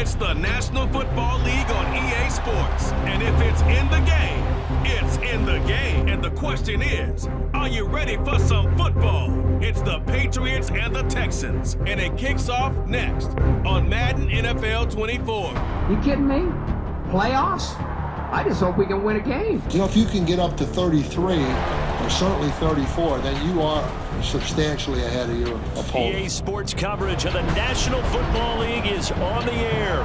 It's the National Football League on EA Sports. And if it's in the game, it's in the game. And the question is, are you ready for some football? It's the Patriots and the Texans. And it kicks off next on Madden NFL 24. You kidding me? Playoffs? I just hope we can win a game. You know, if you can get up to 33, or certainly 34, then you are substantially ahead of your opponent. EA Sports coverage of the National Football League is on the air.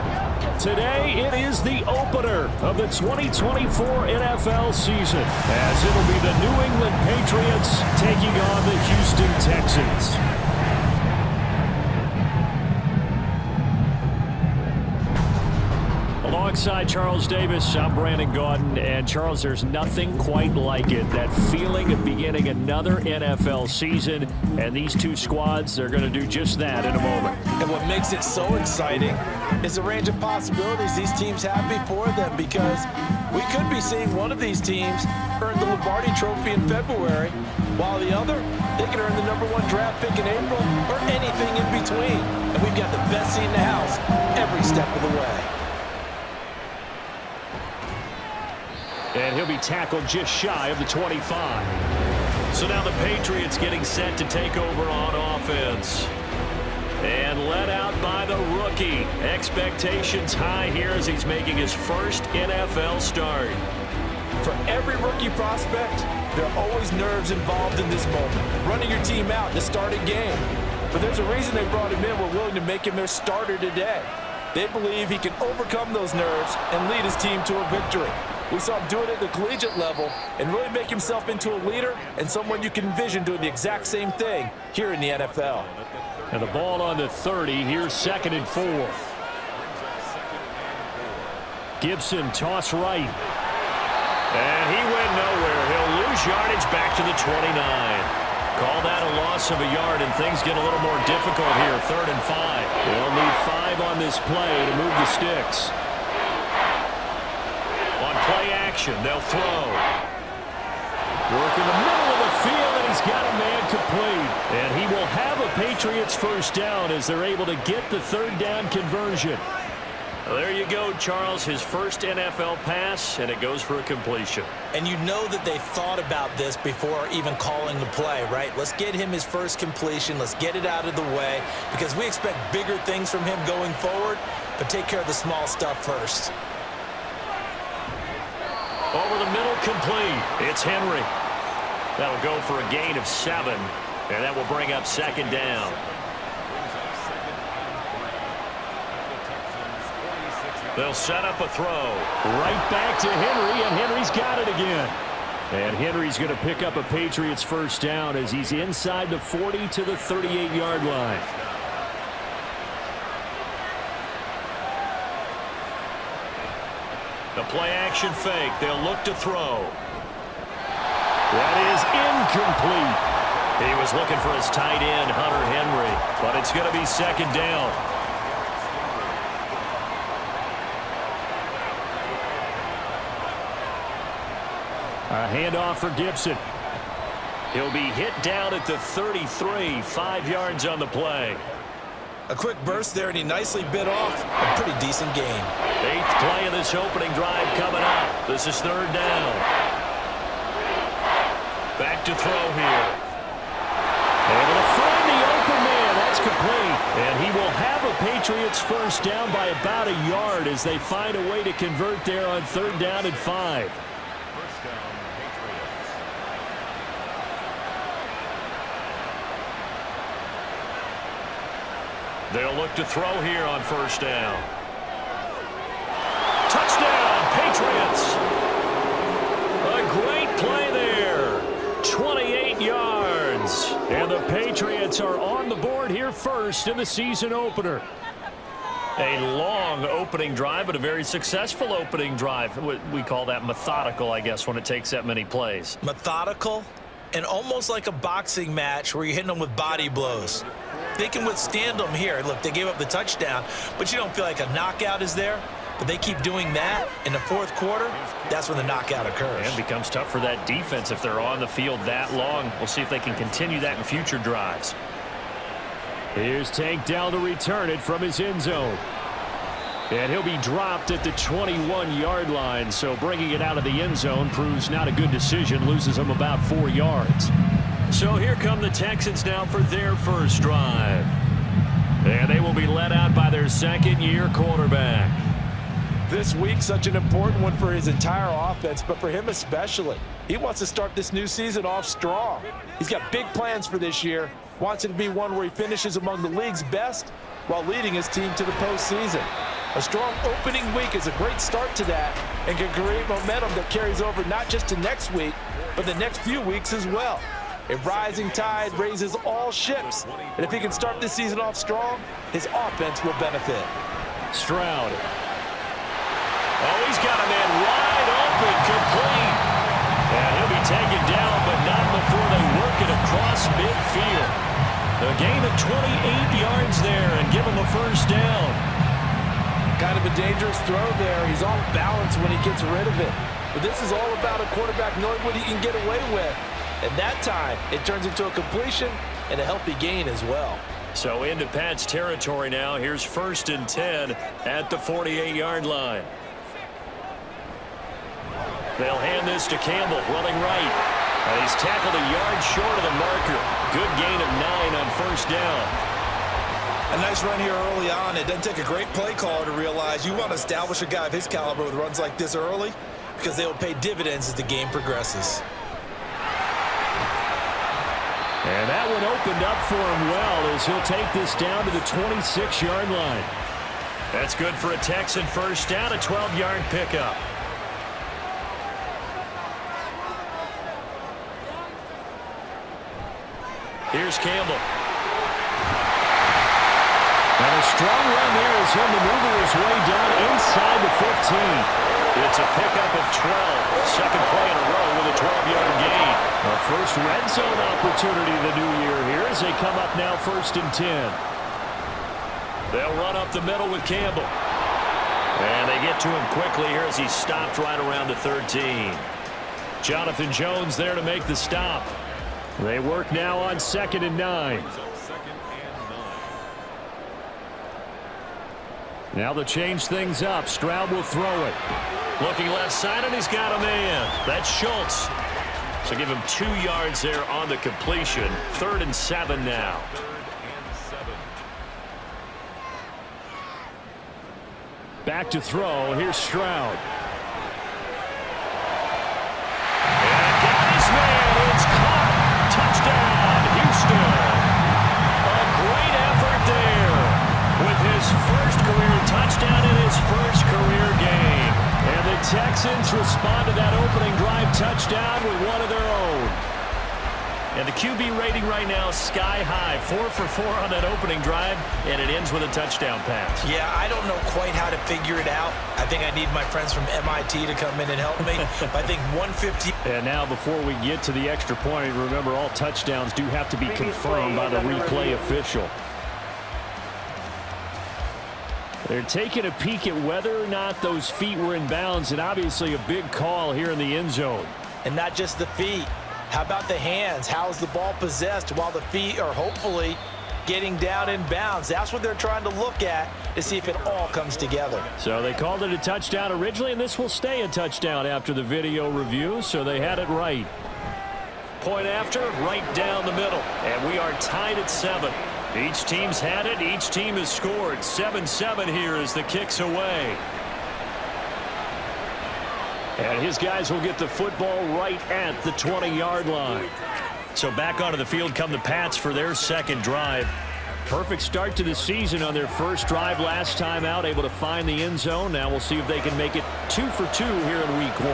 Today, it is the opener of the 2024 NFL season, as it'll be the New England Patriots taking on the Houston Texans. Alongside Charles Davis, I'm Brandon Gaudin. And Charles, there's nothing quite like it. That feeling of beginning another NFL season. And these two squads are going to do just that in a moment. And what makes it so exciting is the range of possibilities these teams have before them, because we could be seeing one of these teams earn the Lombardi Trophy in February, while the other, they could earn the #1 draft pick in April, or anything in between. And we've got the best seat in the house every step of the way. And he'll be tackled just shy of the 25. So now the Patriots getting set to take over on offense. And led out by the rookie. Expectations high here as he's making his first NFL start. For every rookie prospect, there are always nerves involved in this moment. Running your team out in the starting game. But there's a reason they brought him in. We're willing to make him their starter today. They believe he can overcome those nerves and lead his team to a victory. We saw him do it at the collegiate level and really make himself into a leader and someone you can envision doing the exact same thing here in the NFL. And the ball on the 30. Here's 2nd and 4. Gibson toss right. And he went nowhere. He'll lose yardage back to the 29. Call that a loss of a yard, and things get a little more difficult here. 3rd and 5. They'll need 5 on this play to move the sticks. On play action, they'll throw. Work in the middle of the field, and he's got a man complete. And he will have a Patriots first down as they're able to get the 3rd down conversion. Well, there you go, Charles. His first NFL pass, and it goes for a completion. And you know that they thought about this before even calling the play, right? Let's get him his first completion. Let's get it out of the way, because we expect bigger things from him going forward, but take care of the small stuff first. Over the middle, complete. It's Henry. That'll go for a gain of 7, and that will bring up 2nd down. They'll set up a throw. Right back to Henry, and Henry's got it again. And Henry's going to pick up a Patriots first down as he's inside the 40 to the 38-yard line. The play-action fake. They'll look to throw. That is incomplete. He was looking for his tight end, Hunter Henry, but it's going to be 2nd down. A handoff for Gibson. He'll be hit down at the 33, 5 yards on the play. A quick burst there, and he nicely bit off a pretty decent gain. 8th play of this opening drive coming up. This is 3rd down. Back to throw here. Able to find the open man. That's complete. And he will have a Patriots first down by about a yard as they find a way to convert there on 3rd down and 5. They'll look to throw here on 1st down. Touchdown, Patriots! A great play there. 28 yards. And the Patriots are on the board here first in the season opener. A long opening drive, but a very successful opening drive. We call that methodical, I guess, when it takes that many plays. Methodical, and almost like a boxing match where you're hitting them with body blows. They can withstand them here. Look, they gave up the touchdown, but you don't feel like a knockout is there. But they keep doing that in the 4th quarter. That's when the knockout occurs. And it becomes tough for that defense if they're on the field that long. We'll see if they can continue that in future drives. Here's Tank Dell to return it from his end zone. And he'll be dropped at the 21-yard line, so bringing it out of the end zone proves not a good decision, loses him about 4 yards. So here come the Texans now for their first drive. And they will be led out by their second-year quarterback. This week, such an important one for his entire offense, but for him especially. He wants to start this new season off strong. He's got big plans for this year, wants it to be one where he finishes among the league's best while leading his team to the postseason. A strong opening week is a great start to that and can create momentum that carries over not just to next week, but the next few weeks as well. A rising tide raises all ships, and if he can start this season off strong, his offense will benefit. Stroud. Oh, he's got a man wide open, complete. And he'll be taken down, but not before they work it across midfield. A gain of 28 yards there and give him a first down. Kind of a dangerous throw there. He's off balance when he gets rid of it. But this is all about a quarterback knowing what he can get away with. At that time, it turns into a completion and a healthy gain as well. So into Pat's territory now. Here's 1st and 10 at the 48-yard line. They'll hand this to Campbell, running right. And he's tackled a yard short of the marker. Good gain of 9 on first down. A nice run here early on. It doesn't take a great play caller to realize you want to establish a guy of his caliber with runs like this early because they will pay dividends as the game progresses. And that one opened up for him well as he'll take this down to the 26-yard line. That's good for a Texan first down, a 12-yard pickup. Here's Campbell. And a strong run there as he'll maneuver his way down inside the 15. It's a pickup of 12. Second play in a row with a 12-yard gain. A first red zone opportunity the new year here as they come up now 1st and 10. They'll run up the middle with Campbell. And they get to him quickly here as he stopped right around the 13. Jonathan Jones there to make the stop. They work now on 2nd and 9. Now they'll change things up. Stroud will throw it. Looking left side, and he's got a man. That's Schultz. So give him 2 yards there on the completion. 3rd and 7 now. Back to throw. Here's Stroud. And got his man. It's caught. Touchdown, Houston. A great effort there with his first career touchdown and his first career game. And the Texans respond to that opening drive touchdown with one of their own. And the QB rating right now is sky high. 4 for 4 on that opening drive, and it ends with a touchdown pass. Yeah, I don't know quite how to figure it out. I think I need my friends from MIT to come in and help me. But I think 150. And now before we get to the extra point, remember all touchdowns do have to be confirmed by the replay official. They're taking a peek at whether or not those feet were in bounds, and obviously a big call here in the end zone. And not just the feet. How about the hands? How's the ball possessed while the feet are hopefully getting down in bounds? That's what they're trying to look at to see if it all comes together. So they called it a touchdown originally, and this will stay a touchdown after the video review, so they had it right. Point after, right down the middle, and we are tied at 7. Each team's had it. Each team has scored. 7-7 here as the kick's away. And his guys will get the football right at the 20-yard line. So back onto the field come the Pats for their second drive. Perfect start to the season on their first drive last time out, able to find the end zone. Now we'll see if they can make it 2 for 2 here in week 1.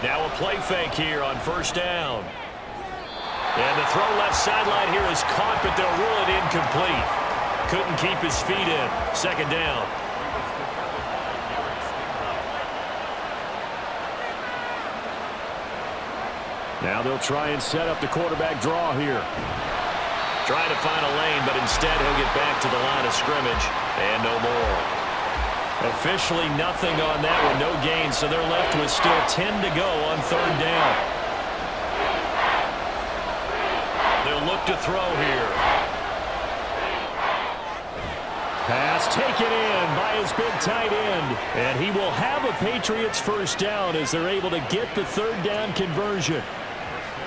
Now a play fake here on first down. And the throw left sideline here is caught, but they'll rule it incomplete. Couldn't keep his feet in. Second down. Now they'll try and set up the quarterback draw here. Trying to find a lane, but instead he'll get back to the line of scrimmage. And no more. Officially nothing on that one, no gain, so they're left with still 10 to go on third down. They'll look to throw here. pass taken in by his big tight end. And he will have a Patriots first down as they're able to get the third down conversion.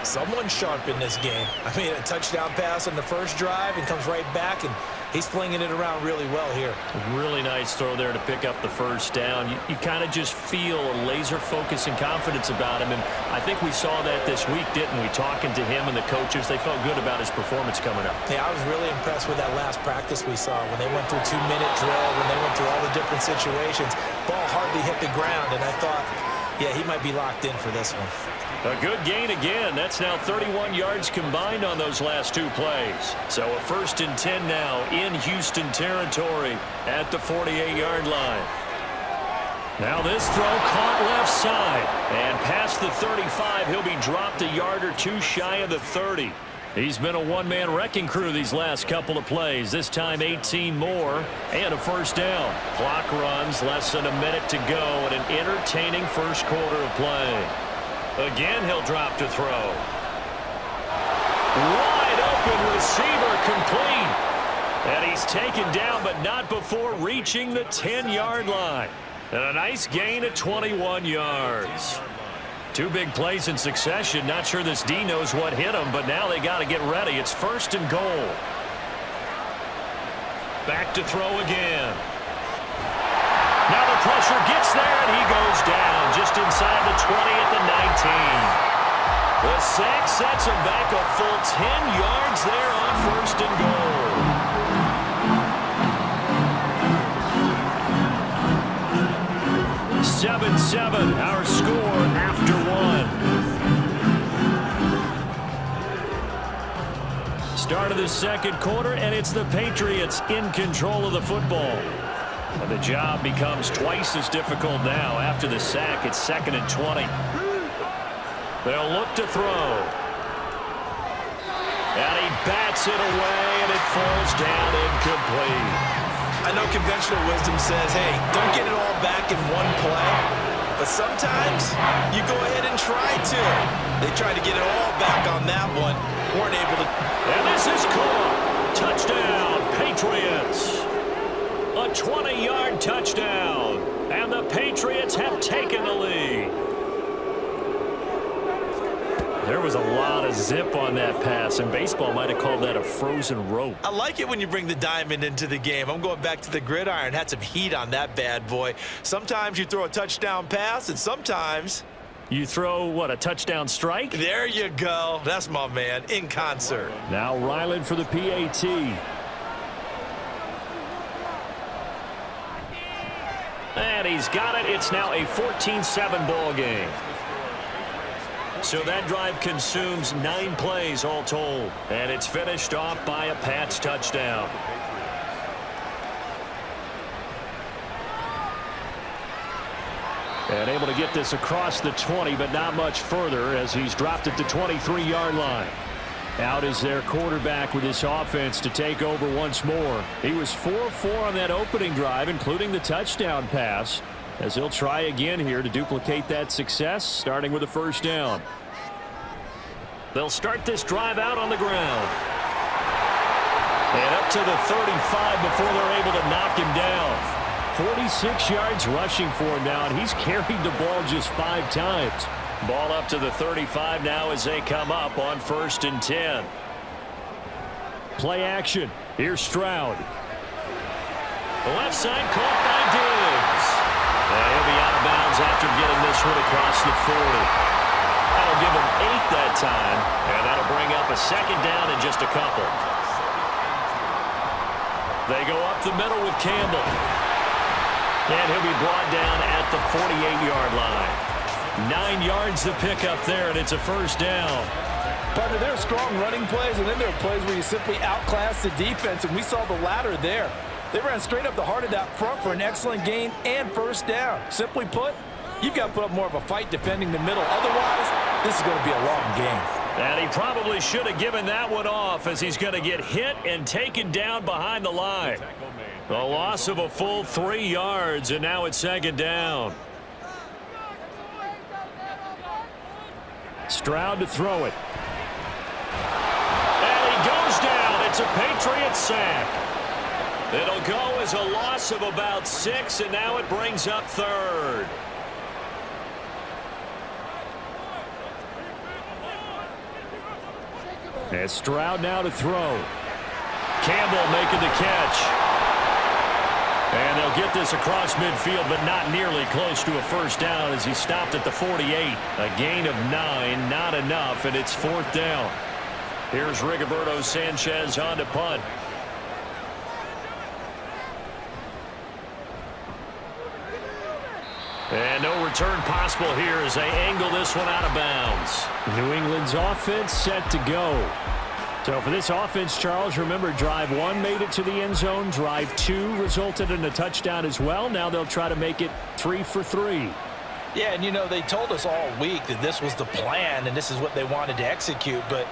Someone sharp in this game. I mean, a touchdown pass on the first drive and comes right back, and he's flinging it around really well here. Really nice throw there to pick up the first down. You kind of just feel a laser focus and confidence about him, and I think we saw that this week, didn't we? Talking to him and the coaches, they felt good about his performance coming up. Yeah, I was really impressed with that last practice we saw when they went through 2-minute drill, when they went through all the different situations. Ball hardly hit the ground, and I thought, yeah, he might be locked in for this one. A good gain again. That's now 31 yards combined on those last two plays. So a 1st and 10 now in Houston territory at the 48-yard line. Now this throw caught left side. And past the 35, he'll be dropped a yard or two shy of the 30. He's been a one-man wrecking crew these last couple of plays. This time 18 more and a first down. Clock runs, less than a minute to go, and an entertaining first quarter of play. Again, he'll drop to throw. Wide open receiver complete. And he's taken down, but not before reaching the 10-yard line. And a nice gain of 21 yards. Two big plays in succession. Not sure this D knows what hit him, but now they got to get ready. It's 1st and goal. Back to throw again. Now the pressure gets there, and he goes down just inside the 20 at the 19. The sack sets him back a full 10 yards there on 1st and goal. 7-7, our score after one. Start of the second quarter, and it's the Patriots in control of the football. And the job becomes twice as difficult now. After the sack, it's 2nd and 20. They'll look to throw. And he bats it away, and it falls down incomplete. I know conventional wisdom says, hey, don't get it all back in one play. But sometimes you go ahead and try to. They tried to get it all back on that one. Weren't able to. And this is caught. Touchdown, Patriots. A 20-yard touchdown, and the Patriots have taken the lead. There was a lot of zip on that pass, and baseball might have called that a frozen rope. I like it when you bring the diamond into the game. I'm going back to the gridiron. Had some heat on that bad boy. Sometimes you throw a touchdown pass, and sometimes you throw, what, a touchdown strike? There you go. That's my man, in concert. Now Ryland for the PAT. And he's got it. It's now a 14-7 ball game. So that drive consumes 9 plays all told. And it's finished off by a Pats touchdown. And able to get this across the 20, but not much further as he's dropped at the 23-yard line. Out is their quarterback with this offense to take over once more. He was 4-4 on that opening drive, including the touchdown pass, as he'll try again here to duplicate that success, starting with a first down. They'll start this drive out on the ground. And up to the 35 before they're able to knock him down. 46 yards rushing for him now, and he's carried the ball just 5 times. Ball up to the 35 now as they come up on 1st and 10. Play action. Here's Stroud. The left side caught by Diggs. And he'll be out of bounds after getting this one across the 40. That'll give him 8 that time, and that'll bring up a second down in just a couple. They go up the middle with Campbell. And he'll be brought down at the 48-yard line. 9 yards to pick up there, and it's a first down. Partner, there are strong running plays, and then there are plays where you simply outclass the defense, and we saw the latter there. They ran straight up the heart of that front for an excellent gain and first down. Simply put, you've got to put up more of a fight defending the middle. Otherwise, this is going to be a long game. And he probably should have given that one off as he's going to get hit and taken down behind the line. The loss of a full 3 yards, and now it's second down. Stroud to throw it. And he goes down. It's a Patriots sack. It'll go as a loss of about 6, and now it brings up third. And Stroud now to throw. Campbell making the catch. And they'll get this across midfield, but not nearly close to a first down as he stopped at the 48. A gain of 9, not enough, and it's 4th down. Here's Rigoberto Sanchez on to punt. And no return possible here as they angle this one out of bounds. New England's offense set to go. So for this offense, Charles, remember, drive 1 made it to the end zone. Drive 2 resulted in a touchdown as well. Now they'll try to make it 3 for 3. Yeah, and you know, they told us all week that this was the plan and this is what they wanted to execute, but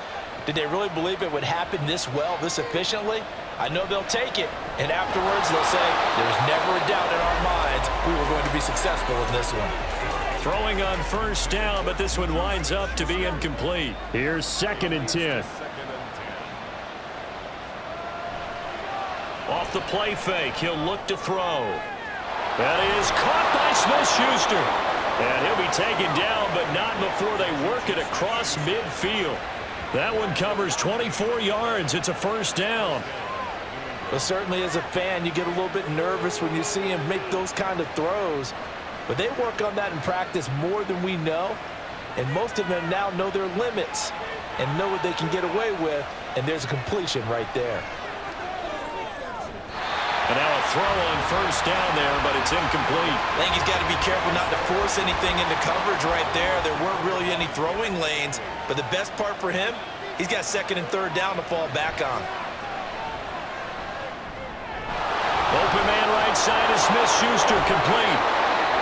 did they really believe it would happen this well, this efficiently? I know they'll take it, and afterwards they'll say, there's never a doubt in our minds we were going to be successful in this one. Throwing on first down, but this one winds up to be incomplete. Here's 2nd and 10. Off the play fake, he'll look to throw. That is caught by Smith-Schuster. And he'll be taken down, but not before they work it across midfield. That one covers 24 yards. It's a first down. Well, certainly as a fan, you get a little bit nervous when you see him make those kind of throws. But they work on that in practice more than we know. And most of them now know their limits and know what they can get away with. And there's a completion right there. And now a throw on first down there, but it's incomplete. I think he's got to be careful not to force anything into coverage right there. There weren't really any throwing lanes, but the best part for him, he's got 2nd and 3rd down to fall back on. Open man right side is Smith-Schuster, complete.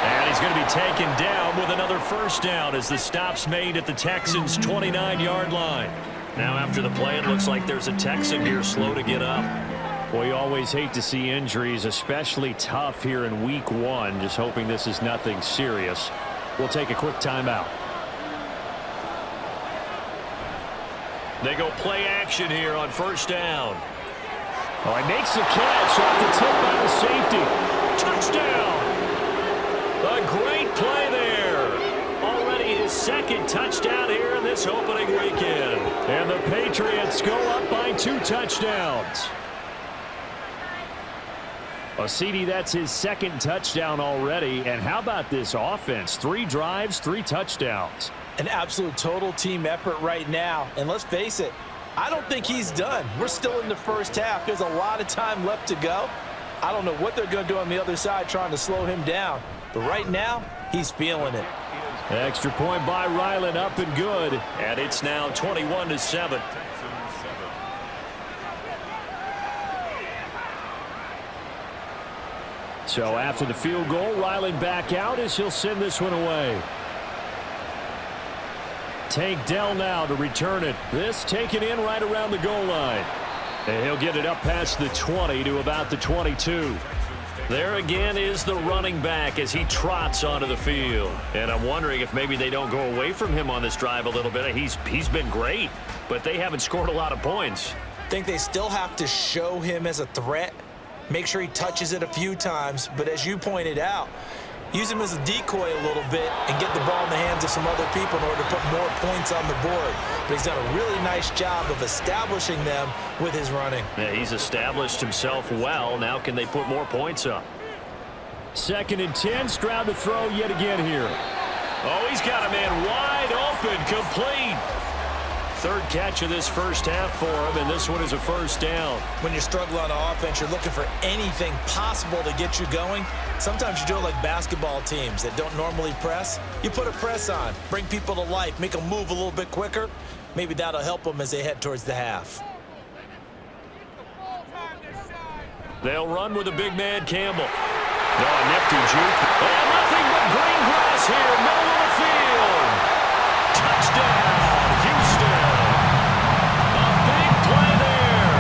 And he's going to be taken down with another first down as the stop's made at the Texans' 29-yard line. Now after the play, it looks like there's a Texan here slow to get up. We always hate to see injuries, especially tough here in week 1. Just hoping this is nothing serious. We'll take a quick timeout. They go play action here on first down. Oh, he makes the catch off the tip by the safety. Touchdown! A great play there. Already his 2nd touchdown here in this opening weekend. And the Patriots go up by 2 touchdowns. Well, CD, that's his 2nd touchdown already. And how about this offense? 3 drives, 3 touchdowns. An absolute total team effort right now. And let's face it, I don't think he's done. We're still in the first half. There's a lot of time left to go. I don't know what they're going to do on the other side trying to slow him down. But right now, he's feeling it. Extra point by Ryland, up and good. And it's now 21-7. So after the field goal, Ryland back out as he'll send this one away. Tank Dell now to return it. This taken in right around the goal line. And he'll get it up past the 20 to about the 22. There again is the running back as he trots onto the field. And I'm wondering if maybe they don't go away from him on this drive a little bit. He's been great, but they haven't scored a lot of points. I think they still have to show him as a threat. Make sure he touches it a few times. But as you pointed out, use him as a decoy a little bit and get the ball in the hands of some other people in order to put more points on the board. But he's done a really nice job of establishing them with his running. Yeah, he's established himself well. Now can they put more points up? 2nd and 10. Stroud to throw yet again here. Oh, he's got a man wide open, complete. 3rd catch of this first half for him, and this one is a first down. When you're struggling on offense, you're looking for anything possible to get you going. Sometimes you do it like basketball teams that don't normally press. You put a press on, bring people to life, make them move a little bit quicker. Maybe that'll help them as they head towards the half. They'll run with a big man, Campbell. No, nifty juke. And nothing but green grass here, middle of the field. Touchdown, Houston. A big play there.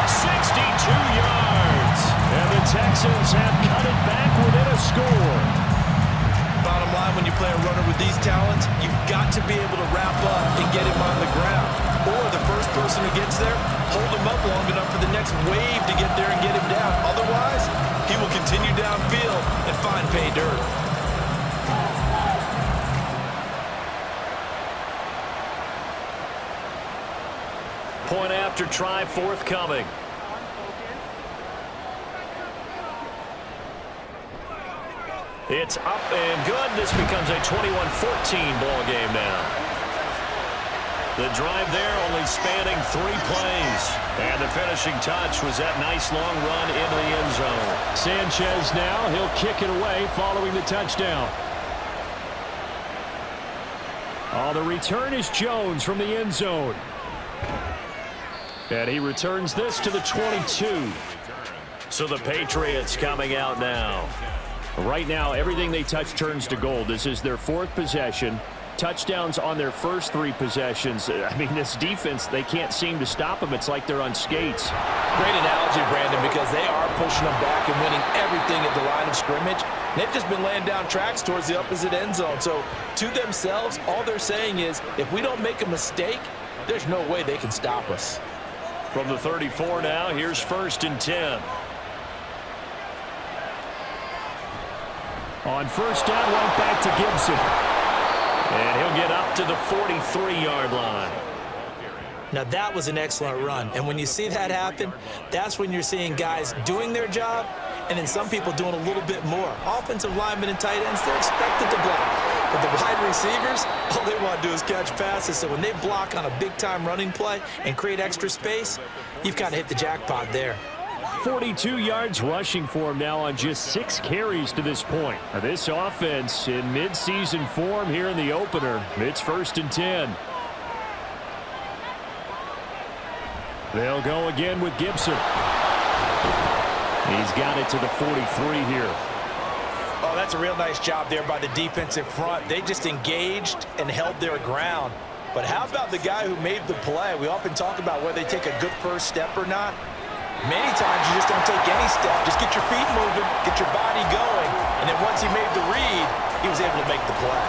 62 yards. And the Texans have cut it back within a score. Bottom line, when you play a runner with these talents, you've got to be able to wrap up and get him on the ground. Or the first person who gets there, hold him up long enough for the next wave to get there and get him down. Otherwise, find pay dirt. Point after try forthcoming. It's up and good. This becomes a 21-14 ball game now. The drive there only spanning 3 plays. And the finishing touch was that nice long run into the end zone. Sanchez now, he'll kick it away following the touchdown. Oh, the return is Jones from the end zone. And he returns this to the 22. So the Patriots coming out now. Right now, everything they touch turns to gold. This is their 4th possession. Touchdowns on their first 3 possessions. I mean, this defense, they can't seem to stop them. It's like they're on skates. Great analogy, Brandon, because they are pushing them back and winning everything at the line of scrimmage. They've just been laying down tracks towards the opposite end zone. So to themselves, all they're saying is, if we don't make a mistake, there's no way they can stop us. From the 34 now, here's 1st and 10. On 1st down, right back to Gibson. And he'll get up to the 43-yard line. Now that was an excellent run. And when you see that happen, that's when you're seeing guys doing their job and then some people doing a little bit more. Offensive linemen and tight ends, they're expected to block. But the wide receivers, all they want to do is catch passes. So when they block on a big-time running play and create extra space, you've kind of hit the jackpot there. 42 yards rushing for him now on just 6 carries to this point. Now this offense in mid-season form here in the opener. It's 1st and 10. They'll go again with Gibson. He's got it to the 43 here. Oh, that's a real nice job there by the defensive front. They just engaged and held their ground. But how about the guy who made the play? We often talk about whether they take a good first step or not. Many times you just don't take any step. Just get your feet moving, get your body going, and then once he made the read, he was able to make the play.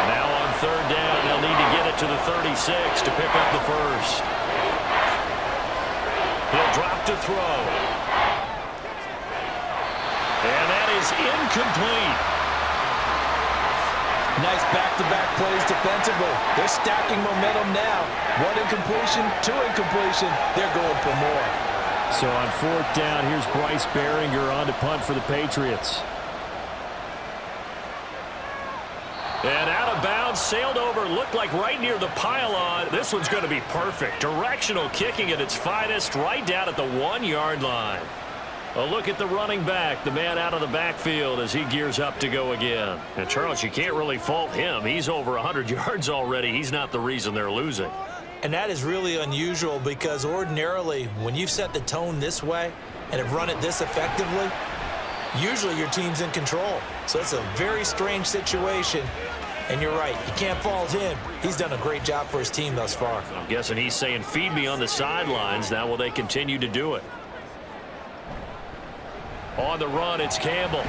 Now on 3rd down, they'll need to get it to the 36 to pick up the first. He'll drop to throw. And that is incomplete. Nice back-to-back plays defensively. They're stacking momentum now. 1 incompletion, 2 incompletion. They're going for more. So on 4th down, here's Bryce Behringer on to punt for the Patriots. And out of bounds, sailed over, looked like right near the pylon. This one's going to be perfect. Directional kicking at its finest, right down at the 1-yard line. A look at the running back, the man out of the backfield as he gears up to go again. And Charles, you can't really fault him. He's over 100 yards already. He's not the reason they're losing. And that is really unusual because ordinarily when you've set the tone this way and have run it this effectively, usually your team's in control. So it's a very strange situation. And you're right, you can't fault him. He's done a great job for his team thus far. I'm guessing he's saying, feed me on the sidelines. Now will they continue to do it? On the run, it's Campbell.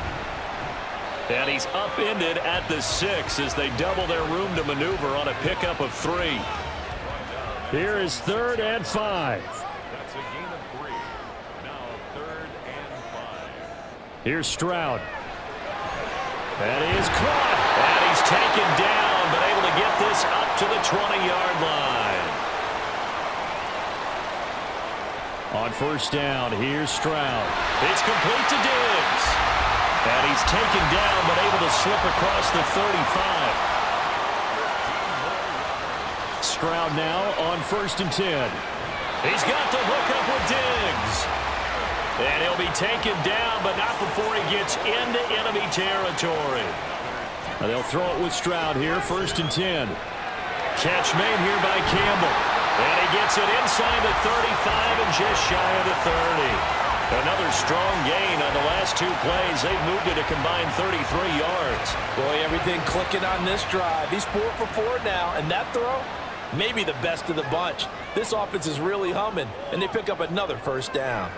And he's upended at the 6 as they double their room to maneuver on a pickup of 3. Here is 3rd and 5. That's a gain of 3. Now 3rd and 5. Here's Stroud. That is caught. And he's taken down, but able to get this up to the 20-yard line. On 1st down, here's Stroud. It's complete to Diggs. And he's taken down, but able to slip across the 35. Stroud now on 1st and 10. He's got the hook up with Diggs. And he'll be taken down, but not before he gets into enemy territory. They'll throw it with Stroud here, 1st and 10. Catch made here by Campbell. And he gets it inside the 35 and just shy of the 30. Another strong gain on the last 2 plays. They've moved it a combined 33 yards. Boy, everything clicking on this drive. He's 4 for 4 now, and that throw, maybe the best of the bunch. This offense is really humming, and they pick up another 1st down.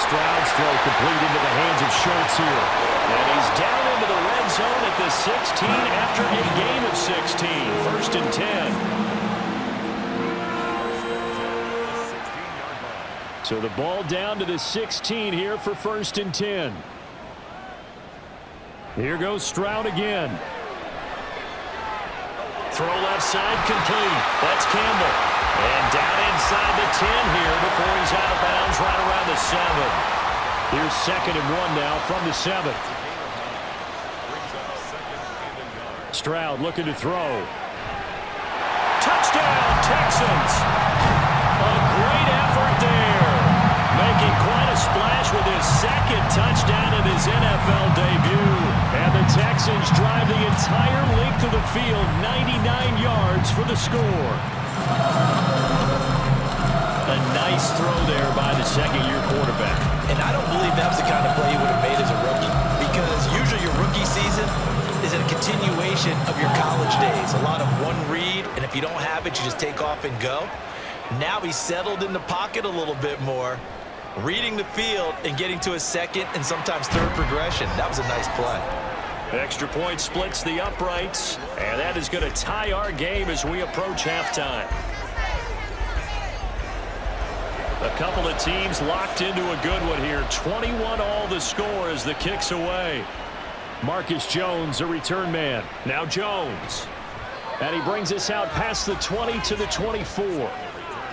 Stroud's throw complete into the hands of Schultz here. And he's down into the red zone at the 16 after a gain of 16. 1st and 10. So the ball down to the 16 here for 1st and 10. Here goes Stroud again. Throw left side complete. That's Campbell. And down inside the 10 here before he's out of bounds right around the 7. Here's 2nd and 1 now from the 7. Stroud looking to throw. Touchdown, Texans! A great effort there. Making quite a splash with his 2nd touchdown in his NFL debut. And the Texans drive the entire length of the field, 99 yards for the score. A nice throw there by the 2nd-year quarterback. And I don't believe that was the kind of play he would have made as a rookie, because usually your rookie season is a continuation of your college days. A lot of one read, and if you don't have it, you just take off and go. Now he's settled in the pocket a little bit more, reading the field and getting to his 2nd and sometimes 3rd progression. That was a nice play. Extra point splits the uprights, and that is going to tie our game as we approach halftime. A couple of teams locked into a good one here. 21 all the score as the kick's away. Marcus Jones, a return man. Now Jones. And he brings us out past the 20 to the 24.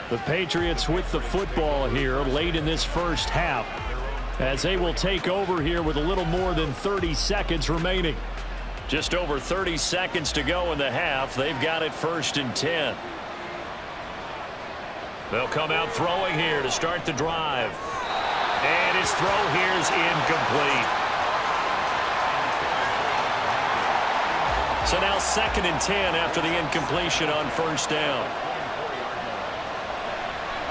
The Patriots with the football here late in this first half, as they will take over here with a little more than 30 seconds remaining. Just over 30 seconds to go in the half. They've got it 1st and 10. They'll come out throwing here to start the drive. And his throw here is incomplete. So now 2nd and 10 after the incompletion on 1st down.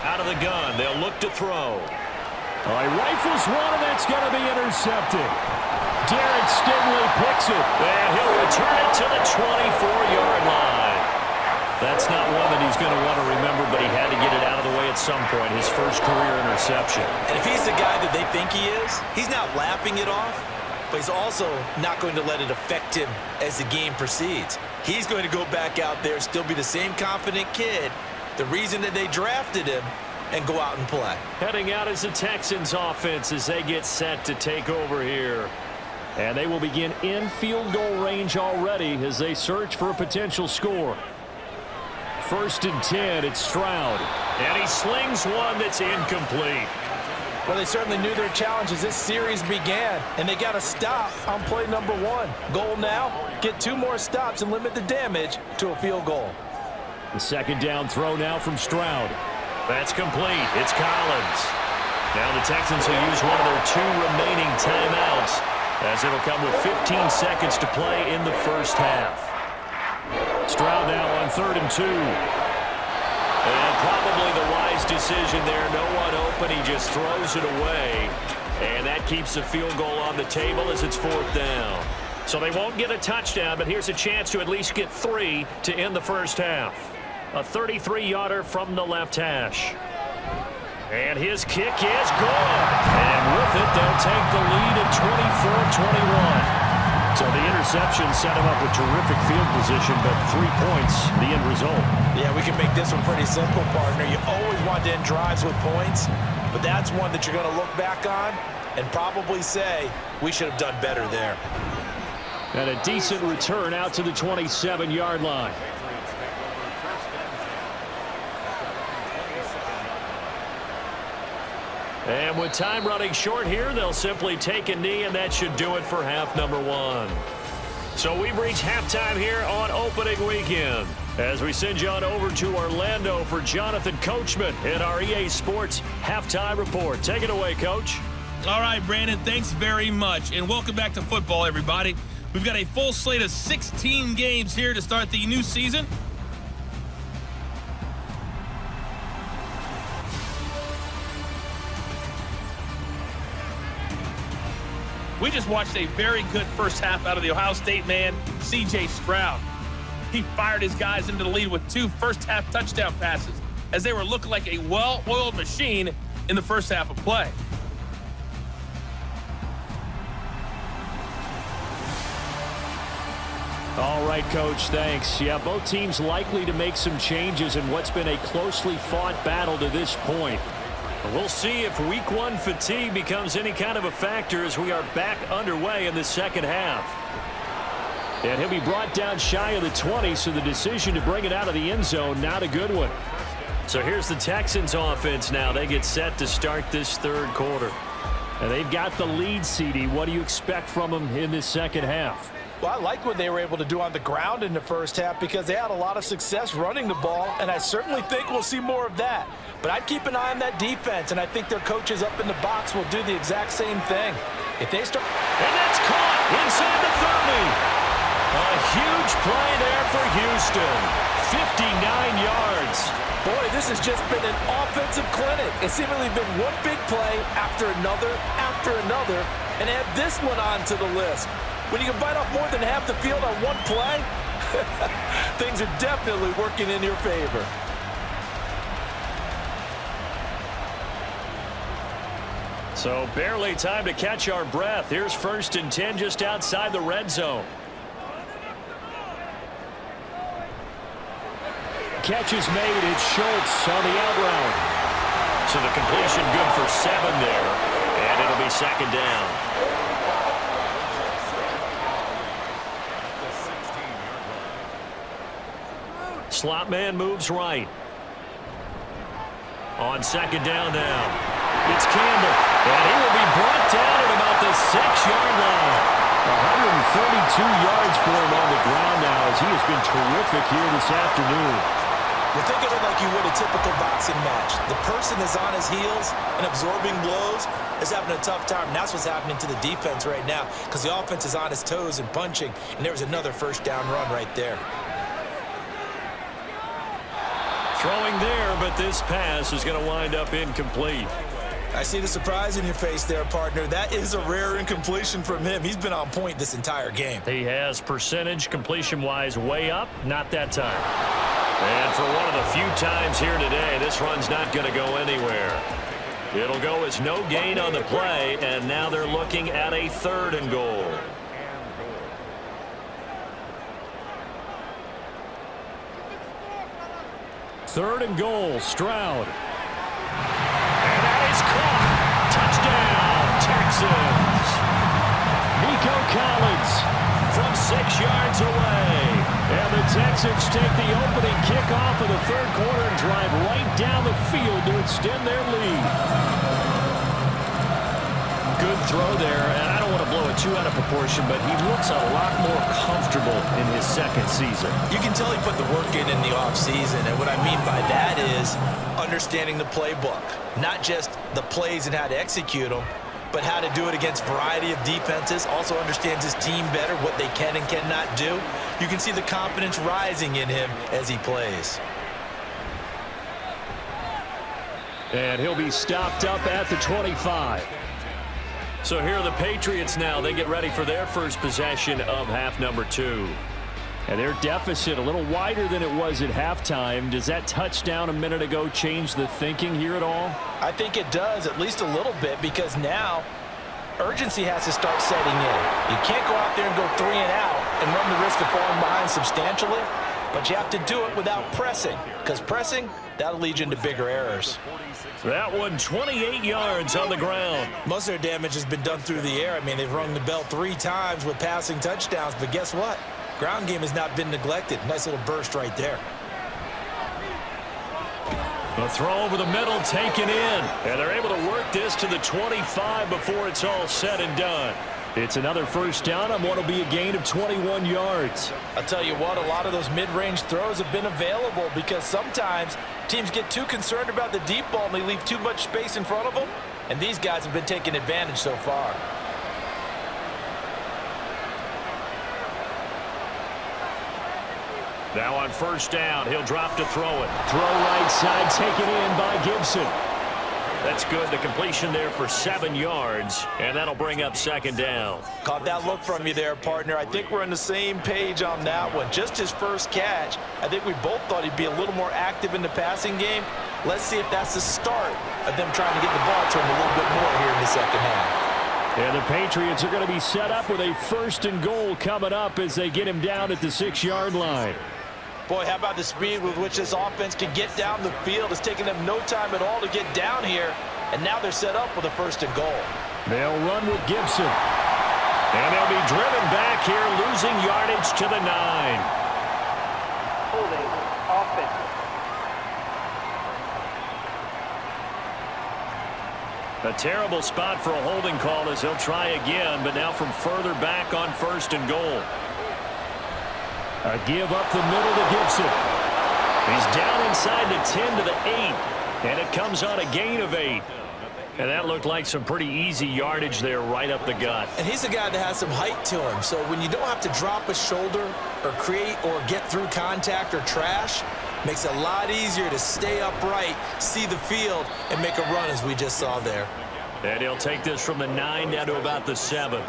Out of the gun, they'll look to throw. All right, rifles one, and that's going to be intercepted. Derek Stingley picks it, and he'll return it to the 24-yard line. That's not one that he's going to want to remember, but he had to get it out of the way at some point, his first career interception. And if he's the guy that they think he is, he's not laughing it off, but he's also not going to let it affect him as the game proceeds. He's going to go back out there, still be the same confident kid, the reason that they drafted him, and go out and play. Heading out is the Texans offense as they get set to take over here. And they will begin in field goal range already as they search for a potential score. 1st and 10, it's Stroud. And he slings one that's incomplete. Well, they certainly knew their challenge as this series began, and they got to stop on play number 1. Goal now, get 2 more stops and limit the damage to a field goal. The 2nd down throw now from Stroud. That's complete. It's Collins. Now the Texans will use one of their 2 remaining timeouts, as it'll come with 15 seconds to play in the first half. Stroud now on 3rd and 2. And probably the wise decision there. No one open. He just throws it away. And that keeps the field goal on the table as it's 4th down. So they won't get a touchdown, but here's a chance to at least get 3 to end the first half. A 33-yarder from the left hash. And his kick is good. And with it, they'll take the lead at 24-21. So the interception set him up with terrific field position, but 3 points, the end result. Yeah, we can make this one pretty simple, partner. You always want to end drives with points, but that's one that you're going to look back on and probably say, we should have done better there. And a decent return out to the 27-yard line. And with time running short here, they'll simply take a knee, and that should do it for half number 1. So we've reached halftime here on opening weekend, as we send you on over to Orlando for Jonathan Coachman in our EA Sports Halftime Report. Take it away, Coach. All right, Brandon, thanks very much, and welcome back to football, everybody. We've got a full slate of 16 games here to start the new season. We just watched a very good first half out of the Ohio State man, C.J. Stroud. He fired his guys into the lead with 2 first-half touchdown passes as they were looking like a well-oiled machine in the first half of play. All right, Coach, thanks. Yeah, both teams likely to make some changes in what's been a closely fought battle to this point. We'll see if week one fatigue becomes any kind of a factor as we are back underway in the second half. And he'll be brought down shy of the 20, so the decision to bring it out of the end zone, not a good one. So here's the Texans offense now. They get set to start this third quarter. And they've got the lead, CD. What do you expect from them in this second half? Well, I like what they were able to do on the ground in the first half because they had a lot of success running the ball, and I certainly think we'll see more of that. But I'd keep an eye on that defense, and I think their coaches up in the box will do the exact same thing. If they start... And that's caught inside the 30. A huge play there for Houston. 59 yards. Boy, this has just been an offensive clinic. It's seemingly been one big play after another, and add this one onto the list. When you can bite off more than half the field on one play, things are definitely working in your favor. So barely time to catch our breath. Here's 1st and 10 just outside the red zone. Catch is made. It's Schultz on the out route. So the completion good for 7 there. And it'll be 2nd down. Slot man moves right. On 2nd down now. It's Campbell. And he will be brought down at about the 6-yard line. 132 yards for him on the ground now as he has been terrific here this afternoon. Well, think of it like you would a typical boxing match. The person is on his heels and absorbing blows is having a tough time. And that's what's happening to the defense right now because the offense is on his toes and punching. And there was another 1st down run right there. Throwing there, but this pass is going to wind up incomplete. I see the surprise in your face there, partner. That is a rare incompletion from him. He's been on point this entire game. He has percentage completion-wise way up, not that time. And for one of the few times here today, this run's not going to go anywhere. It'll go as no gain on the play, and now they're looking at a 3rd and goal. Third and goal, Stroud. And that is caught. Touchdown, Texans. Nico Collins from 6 yards away. And the Texans take the opening kickoff of the third quarter and drive right down the field to extend their lead. Good throw there, and I don't want to blow it too out of proportion, but he looks a lot more comfortable in his 2nd season. You can tell he put the work in the offseason, and what I mean by that is understanding the playbook. Not just the plays and how to execute them, but how to do it against a variety of defenses. Also understands his team better, what they can and cannot do. You can see the confidence rising in him as he plays. And he'll be stopped up at the 25. So here are the Patriots now. They get ready for their first possession of half number 2. And their deficit a little wider than it was at halftime. Does that touchdown a minute ago change the thinking here at all? I think it does, at least a little bit, because now urgency has to start setting in. You can't go out there and go 3 and out and run the risk of falling behind substantially, but you have to do it without pressing, because pressing, that'll lead you into bigger errors. That one 28 yards on the ground. Most of their damage has been done through the air. I mean, they've rung the bell 3 times with passing touchdowns, but guess what? Ground game has not been neglected. Nice little burst right there. A throw over the middle taken in, and they're able to work this to the 25 before it's all said and done. It's another 1st down on what will be a gain of 21 yards. I'll tell you what, a lot of those mid-range throws have been available because sometimes teams get too concerned about the deep ball and they leave too much space in front of them, and these guys have been taking advantage so far. Now on 1st down, he'll drop to throw it. Throw right side, taken in by Gibson. That's good. The completion there for 7 yards, and that'll bring up 2nd down. Caught that look from you there, partner. I think we're on the same page on that one. Just his first catch. I think we both thought he'd be a little more active in the passing game. Let's see if that's the start of them trying to get the ball to him a little bit more here in the second half. And the Patriots are going to be set up with a 1st and goal coming up as they get him down at the 6-yard line. Boy, how about the speed with which this offense can get down the field? It's taking them no time at all to get down here. And now they're set up with a 1st and goal. They'll run with Gibson. And they'll be driven back here, losing yardage to the 9. Holding offense. A terrible spot for a holding call as he'll try again, but now from further back on 1st and goal. A give up the middle to Gibson. He's down inside the 10 to the 8, and it comes on a gain of 8. And that looked like some pretty easy yardage there right up the gut. And he's a guy that has some height to him, so when you don't have to drop a shoulder or create or get through contact or trash, makes it a lot easier to stay upright, see the field, and make a run as we just saw there. And he'll take this from the 9 down to about the 7.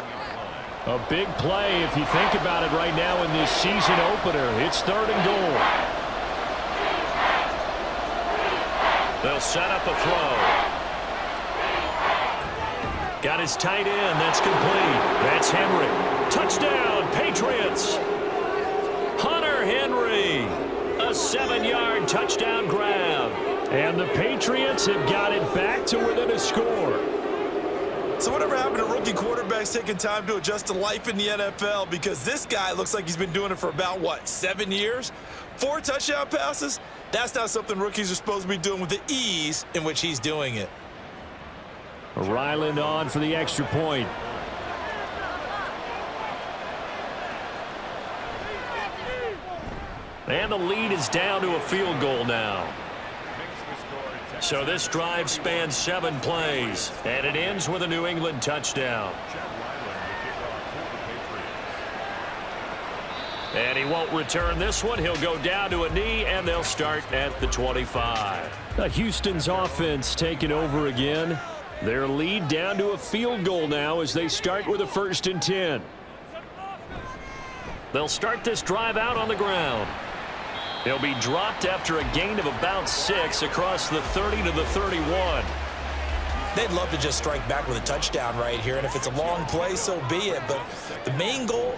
A big play if you think about it right now in this season opener. It's 3rd and goal. They'll set up a throw. Got his tight end. That's complete. That's Henry. Touchdown, Patriots. Hunter Henry. A 7-yard touchdown grab. And the Patriots have got it back to within a score. So whatever happened to rookie quarterbacks taking time to adjust to life in the NFL? Because this guy looks like he's been doing it for about, 7 years? 4 touchdown passes? That's not something rookies are supposed to be doing with the ease in which he's doing it. Ryland on for the extra point. And the lead is down to a field goal now. So this drive spans 7 plays, and it ends with a New England touchdown. And he won't return this one. He'll go down to a knee, and they'll start at the 25. Houston's offense taking over again. Their lead down to a field goal now as they start with a 1st and 10. They'll start this drive out on the ground. He'll be dropped after a gain of about 6 across the 30 to the 31. They'd love to just strike back with a touchdown right here, and if it's a long play, so be it. But the main goal,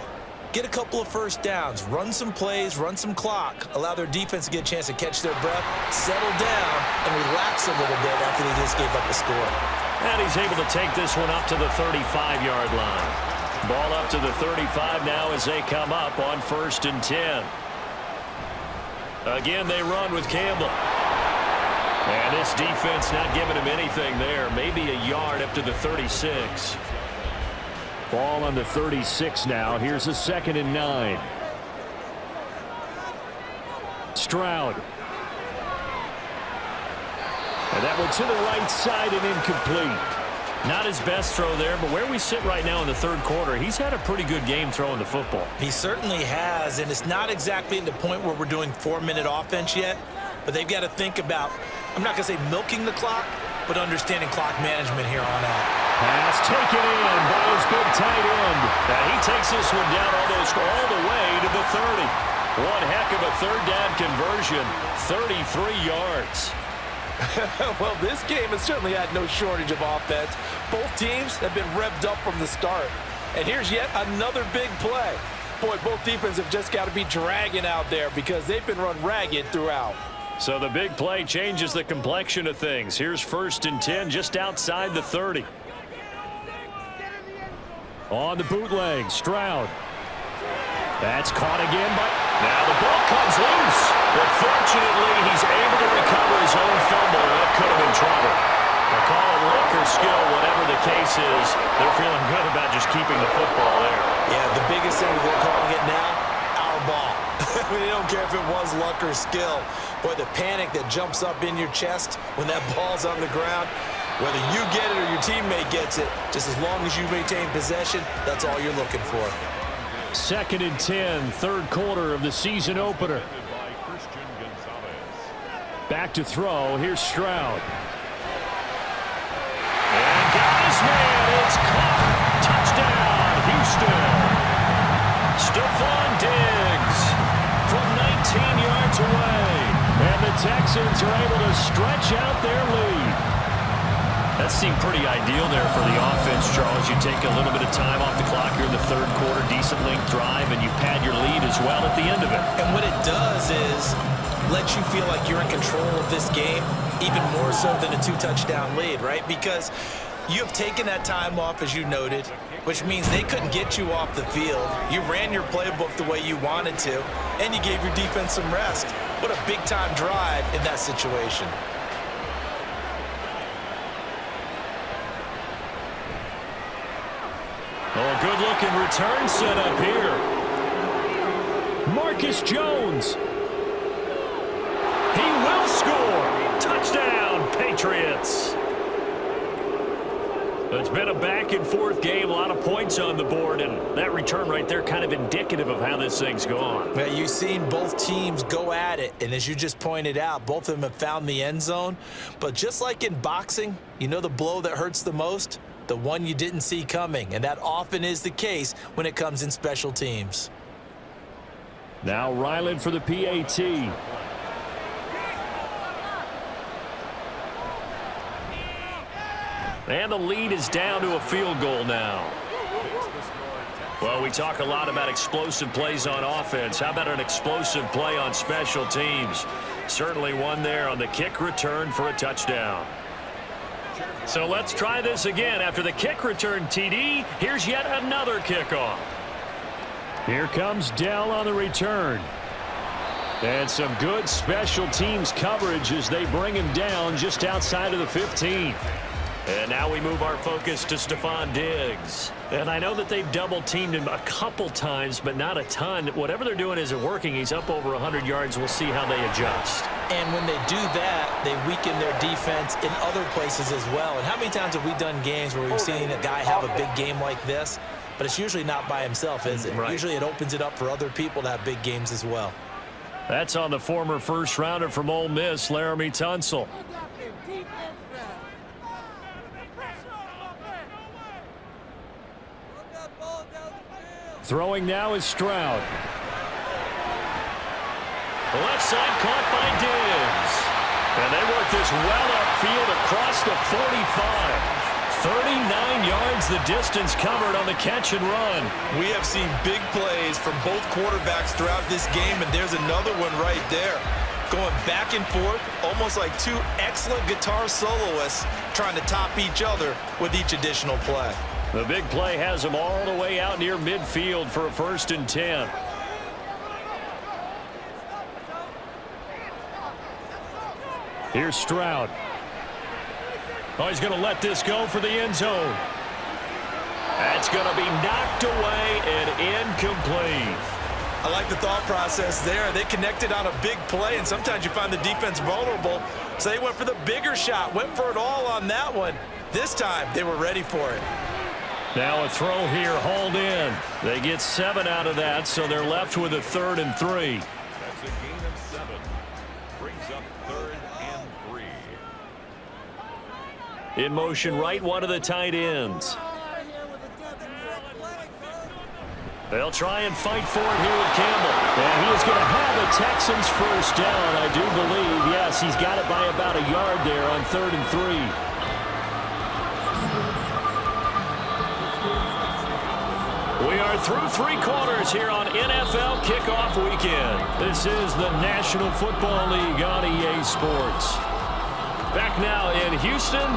get a couple of 1st downs, run some plays, run some clock, allow their defense to get a chance to catch their breath, settle down, and relax a little bit after they just gave up a score. And he's able to take this one up to the 35-yard line. Ball up to the 35 now as they come up on 1st and 10. Again, they run with Campbell. And this defense not giving him anything there. Maybe a yard up to the 36. Ball on the 36 now. Here's a 2nd and 9. Stroud. And that one to the right side and incomplete. Not his best throw there, but where we sit right now in the 3rd quarter, he's had a pretty good game throwing the football. He certainly has, and it's not exactly at the point where we're doing 4-minute offense yet, but they've got to think about, I'm not going to say milking the clock, but understanding clock management here on out. Pass taken in by his big tight end. And he takes this one down almost all the way to the 30. One heck of a 3rd down conversion, 33 yards. Well, this game has certainly had no shortage of offense. Both teams have been revved up from the start. And here's yet another big play. Boy, both defenses have just got to be dragging out there because they've been run ragged throughout. So the big play changes the complexion of things. Here's 1st and 10 just outside the 30. On the bootleg, Stroud. That's caught again, but now the ball comes loose. But fortunately, he's able to recover his own fumble. That could have been trouble. They call it luck or skill, whatever the case is. They're feeling good about just keeping the football there. Yeah, the biggest thing they're calling it now, our ball. I mean, they don't care if it was luck or skill. Boy, the panic that jumps up in your chest when that ball's on the ground, whether you get it or your teammate gets it, just as long as you maintain possession, that's all you're looking for. 2nd and 10, 3rd quarter of the season opener. Back to throw. Here's Stroud. And got his man. It's caught. Touchdown, Houston. Stephon Diggs from 19 yards away. And the Texans are able to stretch out their lead. That seemed pretty ideal there for the offense, Charles. You take a little bit of time off the clock here in the 3rd quarter, decent length drive, and you pad your lead as well at the end of it. And what it does is let you feel like you're in control of this game, even more so than a 2-touchdown lead, right? Because you have taken that time off, as you noted, which means they couldn't get you off the field. You ran your playbook the way you wanted to, and you gave your defense some rest. What a big-time drive in that situation. Oh, good-looking return set up here. Marcus Jones. He will score. Touchdown, Patriots. It's been a back-and-forth game, a lot of points on the board, and that return right there kind of indicative of how this thing's gone. Well, you've seen both teams go at it, and as you just pointed out, both of them have found the end zone. But just like in boxing, you know the blow that hurts the most? The one you didn't see coming, and that often is the case when it comes in special teams. Now Ryland for the PAT. And the lead is down to a field goal now. Well, we talk a lot about explosive plays on offense. How about an explosive play on special teams? Certainly one there on the kick return for a touchdown. So let's try this again. After the kick return TD, here's yet another kickoff. Here comes Dell on the return. And some good special teams coverage as they bring him down just outside of the 15. And now we move our focus to Stephon Diggs. And I know that they've double-teamed him a couple times, but not a ton. Whatever they're doing isn't working. He's up over 100 yards. We'll see how they adjust. And when they do that, they weaken their defense in other places as well. And how many times have we done games where we've seen a guy have a big game like this? But it's usually not by himself, is it? Right. Usually it opens it up for other people to have big games as well. That's on the former first-rounder from Ole Miss, Laramie Tunsil. Throwing now is Stroud. The left side caught by Diggs. And they work this well upfield across the 45. 39 yards the distance covered on the catch and run. We have seen big plays from both quarterbacks throughout this game, and there's another one right there. Going back and forth, almost like two excellent guitar soloists trying to top each other with each additional play. The big play has them all the way out near midfield for a 1st and 10. Here's Stroud. Oh, he's going to let this go for the end zone. That's going to be knocked away and incomplete. I like the thought process there. They connected on a big play, and sometimes you find the defense vulnerable. So they went for the bigger shot, went for it all on that one. This time, they were ready for it. Now a throw here, hauled in. They get 7 out of that, so they're left with a 3rd and 3. That's a gain of 7. Brings up 3rd and 3. In motion right, one of the tight ends. They'll try and fight for it here with Campbell. And he is going to have the Texans first down, I do believe. Yes, he's got it by about a yard there on 3rd and 3. We are through 3 quarters here on NFL Kickoff Weekend. This is the National Football League on EA Sports. Back now in Houston.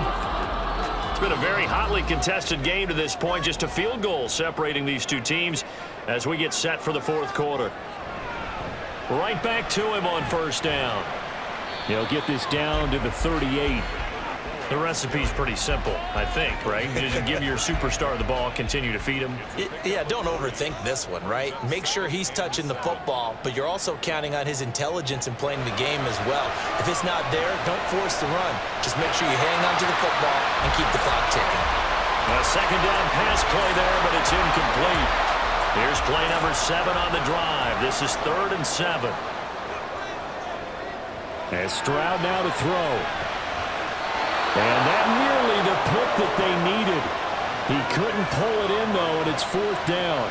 It's been a very hotly contested game to this point. Just a field goal separating these two teams as we get set for the 4th quarter. Right back to him on 1st down. He'll get this down to the 38. The recipe's pretty simple, I think, right? You just give your superstar the ball, continue to feed him. Yeah, don't overthink this one, right? Make sure he's touching the football, but you're also counting on his intelligence in playing the game as well. If it's not there, don't force the run. Just make sure you hang on to the football and keep the clock ticking. A 2nd down pass play there, but it's incomplete. Here's play number 7 on the drive. This is 3rd and 7. And Stroud now to throw. And that nearly the pick that they needed. He couldn't pull it in, though, and it's 4th down.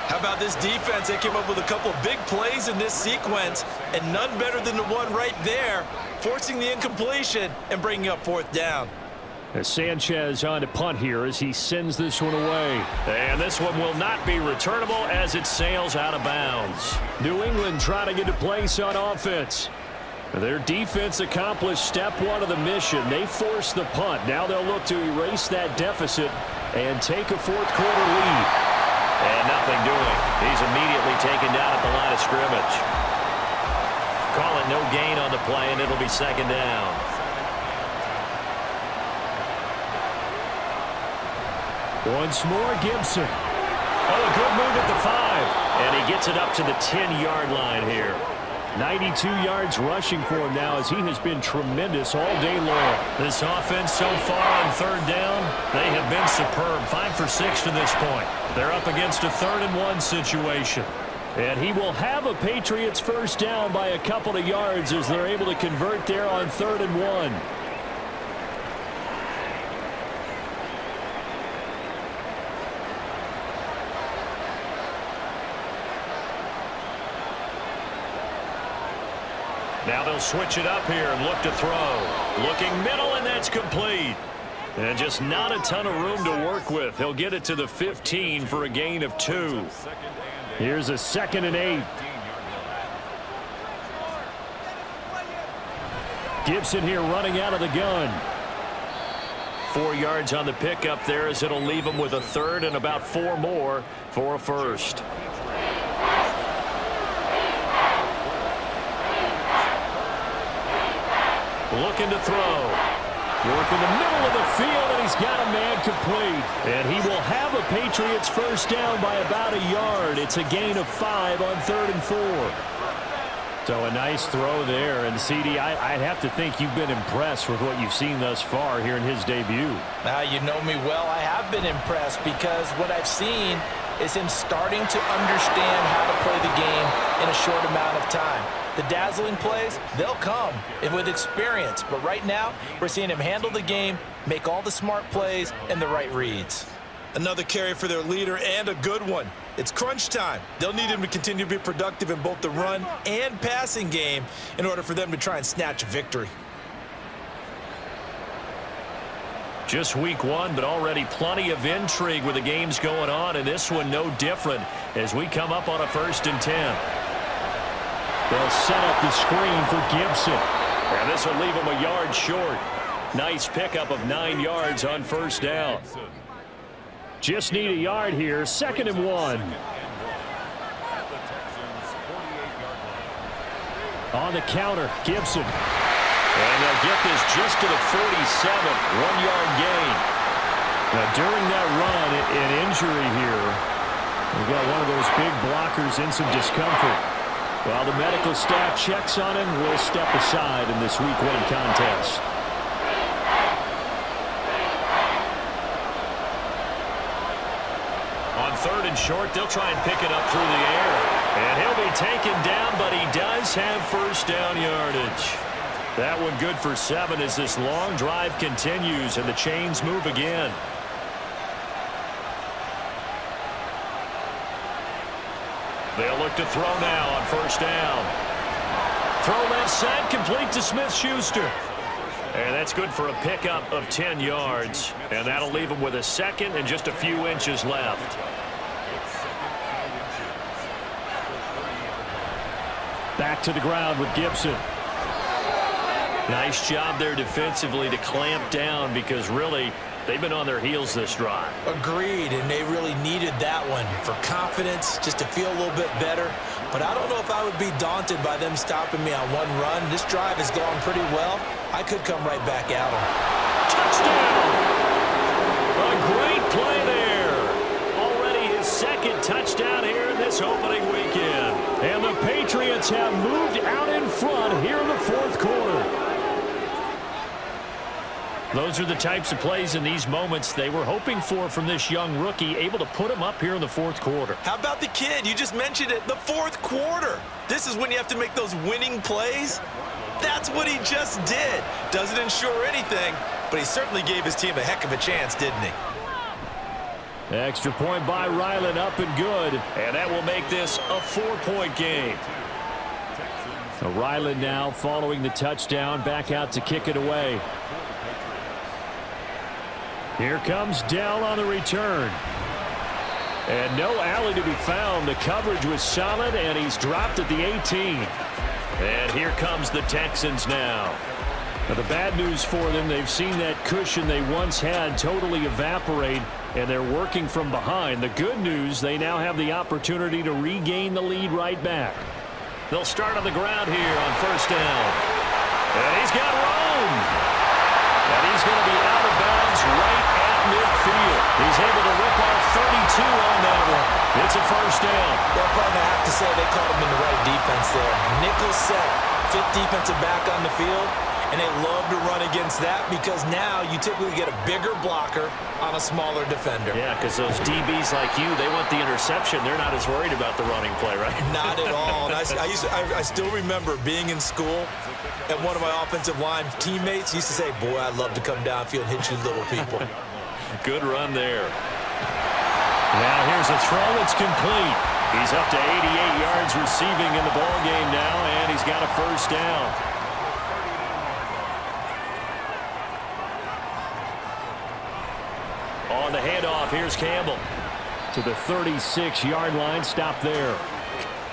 How about this defense? They came up with a couple big plays in this sequence, and none better than the one right there, forcing the incompletion and bringing up 4th down. As Sanchez on to punt here as he sends this one away. And this one will not be returnable as it sails out of bounds. New England trying to get a place on offense. Their defense accomplished step one of the mission. They forced the punt. Now they'll look to erase that deficit and take a fourth quarter lead. And nothing doing. He's immediately taken down at the line of scrimmage. Call it no gain on the play, and it'll be second down. Once more, Gibson. Oh, a good move at the 5. And he gets it up to the 10-yard line here. 92 yards rushing for him now as he has been tremendous all day long. This offense so far on third down, they have been superb. 5 for 6 to this point. They're up against a 3rd and 1 situation. And he will have a Patriots first down by a couple of yards as they're able to convert there on 3rd and 1. Now they'll switch it up here and look to throw. Looking middle, and that's complete. And just not a ton of room to work with. He'll get it to the 15 for a gain of 2. Here's a 2nd and 8. Gibson here running out of the gun. 4 yards on the pickup there as it'll leave him with a 3rd and about 4 more for a first. Looking to throw. Work in the middle of the field, and he's got a man complete. And he will have a Patriots first down by about a yard. It's a gain of 5 on 3rd and 4. So a nice throw there. And, CD, I'd have to think you've been impressed with what you've seen thus far here in his debut. Now, you know me well. I have been impressed because what I've seen is him starting to understand how to play the game in a short amount of time. The dazzling plays, they'll come with experience. But right now, we're seeing him handle the game, make all the smart plays, and the right reads. Another carry for their leader, and a good one. It's crunch time. They'll need him to continue to be productive in both the run and passing game in order for them to try and snatch a victory. Just week 1, but already plenty of intrigue with the games going on, and this one no different as we come up on a 1st and 10. They'll set up the screen for Gibson. And this will leave him a yard short. Nice pickup of 9 yards on first down. Just need a yard here. 2nd and 1. On the counter, Gibson. And they'll get this just to the 47. 1-yard gain. Now, during that run, an injury here. We've got one of those big blockers in some discomfort. While the medical staff checks on him, we'll step aside in this week 1 contest. On 3rd and short, they'll try and pick it up through the air. And he'll be taken down, but he does have first down yardage. That one good for 7 as this long drive continues and the chains move again. They'll look to throw now on first down. Throw left side, complete to Smith-Schuster. And that's good for a pickup of 10 yards. And that'll leave him with a 2nd and just a few inches left. Back to the ground with Gibson. Nice job there defensively to clamp down because really they've been on their heels this drive. Agreed, and they really needed that one for confidence, just to feel a little bit better. But I don't know if I would be daunted by them stopping me on one run. This drive has gone pretty well. I could come right back at them. Touchdown! A great play there. Already his 2nd touchdown here in this opening weekend. And the Patriots have moved out in front here in the 4th quarter. Those are the types of plays in these moments they were hoping for from this young rookie, able to put him up here in the 4th quarter. How about the kid? You just mentioned it, the 4th quarter. This is when you have to make those winning plays. That's what he just did. Doesn't ensure anything, but he certainly gave his team a heck of a chance, didn't he? Extra point by Ryland, up and good. And that will make this a 4-point game. So Ryland now following the touchdown, back out to kick it away. Here comes Dell on the return. And no alley to be found. The coverage was solid, and he's dropped at the 18. And here comes the Texans now. Now, the bad news for them, they've seen that cushion they once had totally evaporate, and they're working from behind. The good news, they now have the opportunity to regain the lead right back. They'll start on the ground here on first down. And he's got room. And he's going to be out of bounds right at midfield. He's able to rip off 32 on that one. It's a first down. Well, partner, I have to say they caught him in the right defense there. Nickel set, fifth defensive back on the field. And they love to run against that because now you typically get a bigger blocker on a smaller defender. Yeah, because those DBs like you, they want the interception. They're not as worried about the running play, right? Not at all. And I still remember being in school, and one of my offensive line teammates used to say, boy, I'd love to come downfield and hit you little people. Good run there. Now here's a throw that's complete. He's up to 88 yards receiving in the ball game now, and he's got a first down. On the handoff, here's Campbell to the 36-yard line. Stop there.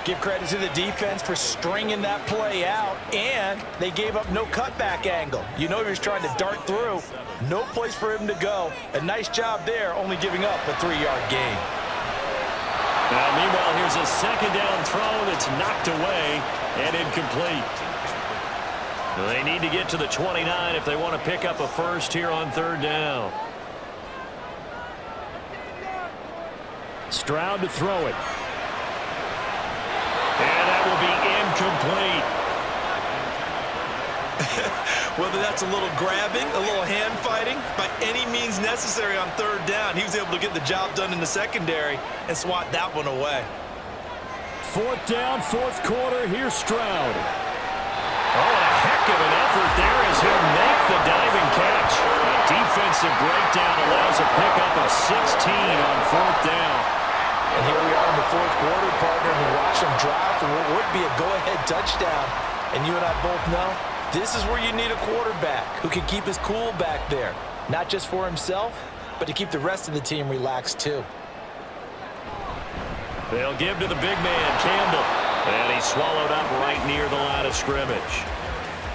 Give credit to the defense for stringing that play out, and they gave up no cutback angle. You know he was trying to dart through. No place for him to go. A nice job there, only giving up a 3-yard gain. Now, meanwhile, here's a second down throw that's knocked away and incomplete. They need to get to the 29 if they want to pick up a first here on third down. Stroud to throw it. And that will be incomplete. Whether that's a little grabbing, a little hand fighting, by any means necessary on third down, he was able to get the job done in the secondary and swat that one away. Fourth down, fourth quarter. Here's Stroud. Oh, a heck of an effort there as he'll make the diving catch. A defensive breakdown allows a pickup of 16 on fourth down. And here we are in the fourth quarter, partner, and watch him drive for what would be a go-ahead touchdown. And you and I both know this is where you need a quarterback who can keep his cool back there. Not just for himself, but to keep the rest of the team relaxed too. They'll give to the big man, Campbell. And he's swallowed up right near the line of scrimmage.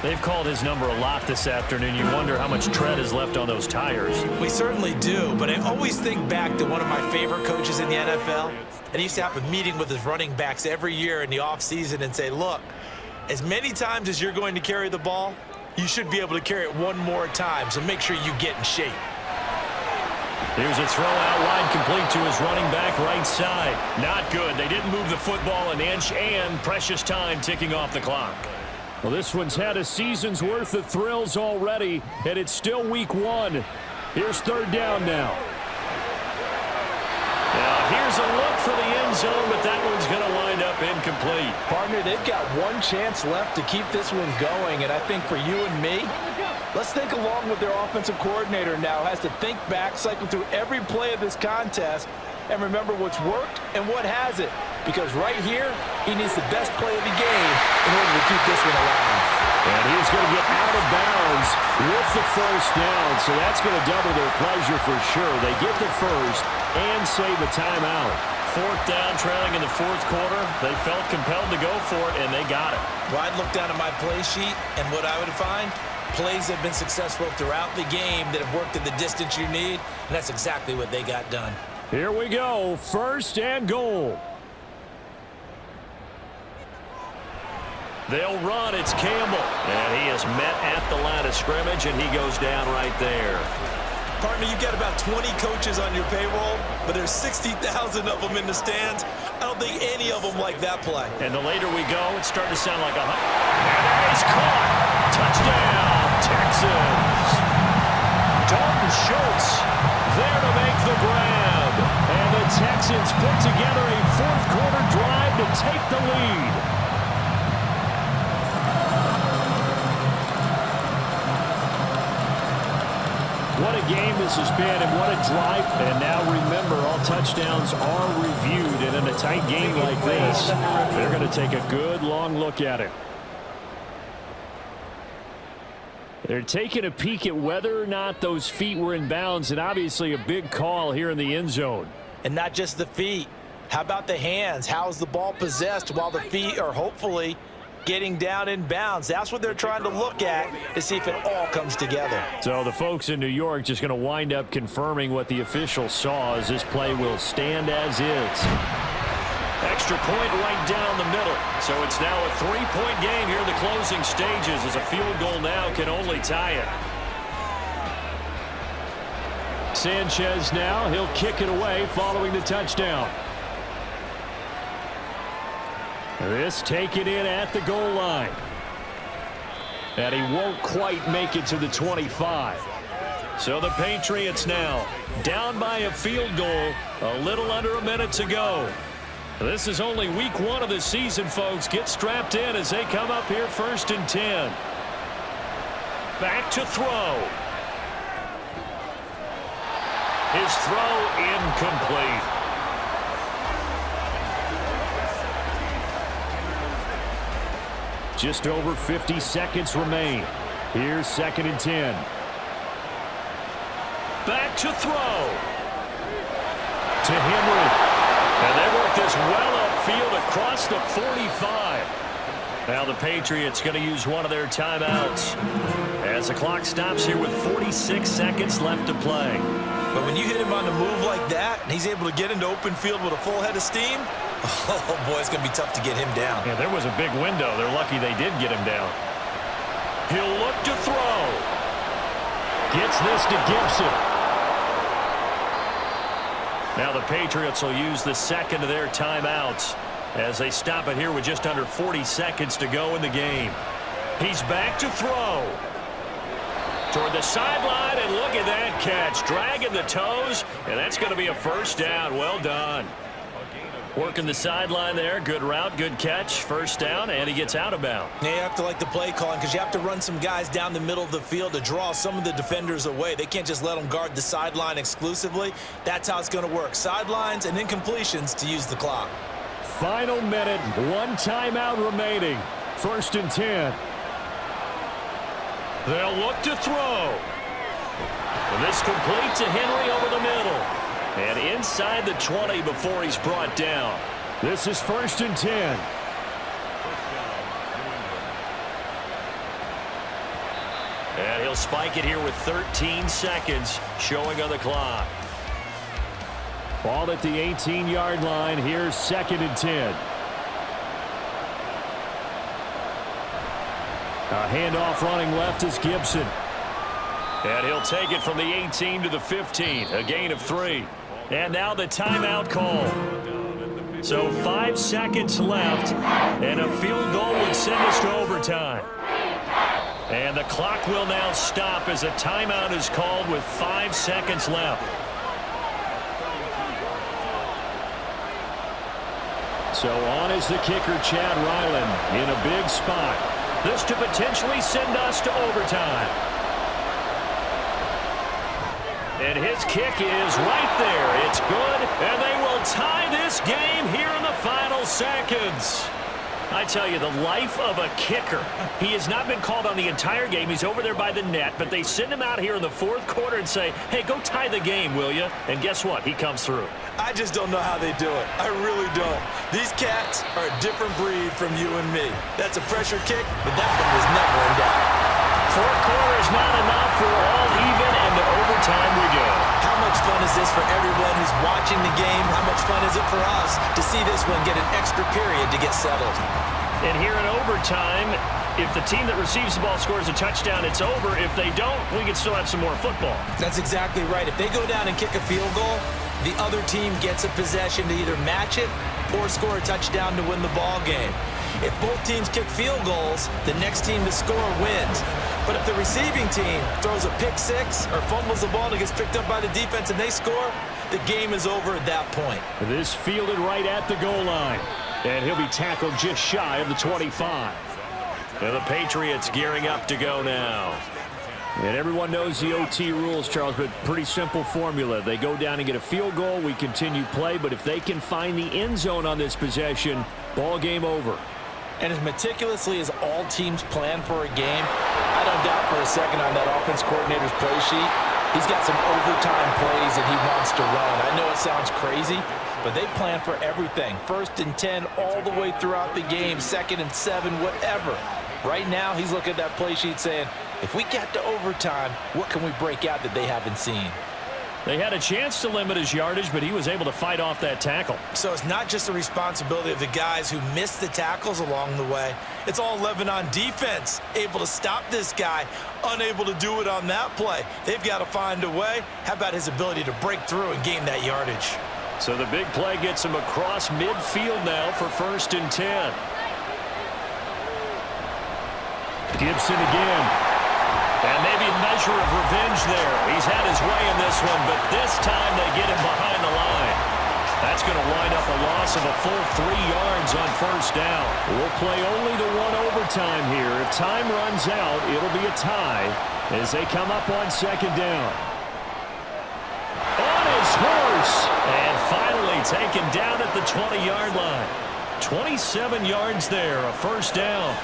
They've called his number a lot this afternoon. You wonder how much tread is left on those tires. We certainly do, but I always think back to one of my favorite coaches in the NFL. And he used to have a meeting with his running backs every year in the offseason and say, look, as many times as you're going to carry the ball, you should be able to carry it one more time, so make sure you get in shape. Here's a throw out wide complete to his running back right side. Not good. They didn't move the football an inch, and precious time ticking off the clock. Well, this one's had a season's worth of thrills already, and it's still week one. Here's third down now. Now, here's a look for the end zone, but that one's going to wind up incomplete. Partner, they've got one chance left to keep this one going, and I think for you and me, let's think along with their offensive coordinator now. Has to think back, cycle through every play of this contest, and remember what's worked and what hasn't. Because right here, he needs the best play of the game in order to keep this one alive. And he's going to get out of bounds with the first down, so that's going to double their pleasure for sure. They get the first and save a timeout. Fourth down, trailing in the fourth quarter. They felt compelled to go for it, and they got it. Well, I'd look down at my play sheet, and what I would find, plays have been successful throughout the game that have worked at the distance you need, and that's exactly what they got done. Here we go, first and goal. They'll run, it's Campbell. And he is met at the line of scrimmage, and he goes down right there. Partner, you've got about 20 coaches on your payroll, but there's 60,000 of them in the stands. I don't think any of them like that play. And the later we go, it's starting to sound like a... And he's caught. Touchdown, Texans. Dalton Schultz there to make the grab. And the Texans put together a fourth quarter drive to take the lead. What a game this has been, and what a drive. And now remember, all touchdowns are reviewed, and in a tight game like this, they're going to take a good long look at it. They're taking a peek at whether or not those feet were in bounds, and obviously a big call here in the end zone. And not just the feet. How about the hands? How is the ball possessed while the feet are hopefully getting down in bounds. That's what they're trying to look at to see if it all comes together. So the folks in New York just going to wind up confirming what the official saw, as this play will stand as is. Extra point right down the middle. So it's now a 3-point game here in the closing stages, as a field goal now can only tie it. Sanchez now, he'll kick it away following the touchdown. This taken in at the goal line. And he won't quite make it to the 25. So the Patriots now down by a field goal, a little under a minute to go. This is only week 1 of the season, folks. Get strapped in as they come up here 1st and 10. Back to throw. His throw incomplete. Just over 50 seconds remain. Here's 2nd and 10. Back to throw. To Henry. And they work this well upfield across the 45. Now the Patriots going to use one of their timeouts as the clock stops here with 46 seconds left to play. But when you hit him on the move like that, and he's able to get into open field with a full head of steam, oh boy, it's going to be tough to get him down. Yeah, there was a big window. They're lucky they did get him down. He'll look to throw. Gets this to Gibson. Now the Patriots will use the second of their timeouts as they stop it here with just under 40 seconds to go in the game. He's back to throw. Toward the sideline, and look at that catch. Dragging the toes, and that's going to be a first down. Well done. Working the sideline there. Good route, good catch. First down, and he gets out of bounds. Yeah, you have to like the play calling because you have to run some guys down the middle of the field to draw some of the defenders away. They can't just let them guard the sideline exclusively. That's how it's going to work. Sidelines and incompletions to use the clock. Final minute, 1 timeout remaining. 1st and 10. They'll look to throw. And this complete to Henry over the middle. And inside the 20 before he's brought down. This is 1st and 10. And he'll spike it here with 13 seconds showing on the clock. Ball at the 18-yard line. Here's 2nd and 10. A handoff running left is Gibson. And he'll take it from the 18 to the 15. A gain of 3. And now the timeout call. So 5 seconds left. And a field goal would send us to overtime. And the clock will now stop as a timeout is called with 5 seconds left. So on is the kicker, Chad Ryland, in a big spot. This to potentially send us to overtime. And his kick is right there. It's good, and they will tie this game here in the final seconds. I tell you, the life of a kicker. He has not been called on the entire game. He's over there by the net, but they send him out here in the 4th quarter and say, hey, go tie the game, will you? And guess what? He comes through. I just don't know how they do it. I really don't. These cats are a different breed from you and me. That's a pressure kick, but that one was never in doubt. 4th quarter is not enough. We're all even, and to overtime we go. How much fun is this for everyone who's watching the game? How much fun is it for us to see this one get an extra period to get settled? And here in overtime, if the team that receives the ball scores a touchdown, it's over. If they don't, we can still have some more football. That's exactly right. If they go down and kick a field goal, the other team gets a possession to either match it or score a touchdown to win the ball game. If both teams kick field goals, the next team to score wins. But if the receiving team throws a pick six or fumbles the ball and it gets picked up by the defense and they score, the game is over at that point. This fielded right at the goal line. And he'll be tackled just shy of the 25. And the Patriots gearing up to go now. And everyone knows the OT rules, Charles, but pretty simple formula. They go down and get a field goal, we continue play, but if they can find the end zone on this possession, ball game over. And as meticulously as all teams plan for a game, I don't doubt for a second on that offense coordinator's play sheet, he's got some overtime plays that he wants to run. I know it sounds crazy, but they plan for everything. 1st and 10 all the way throughout the game, 2nd and 7, whatever. Right now, he's looking at that play sheet saying, if we get to overtime, what can we break out that they haven't seen? They had a chance to limit his yardage, but he was able to fight off that tackle. So it's not just the responsibility of the guys who missed the tackles along the way. It's all 11 on defense, able to stop this guy, unable to do it on that play. They've got to find a way. How about his ability to break through and gain that yardage? So the big play gets him across midfield now for 1st and 10. Gibson again. And maybe a measure of revenge there. He's had his way in this one, but this time they get him behind the line. That's going to wind up a loss of a full 3 yards on 1st down. We'll play only the 1 overtime here. If time runs out, it'll be a tie as they come up on 2nd down. On his horse, and finally taken down at the 20-yard line. 27 yards there, a 1st down.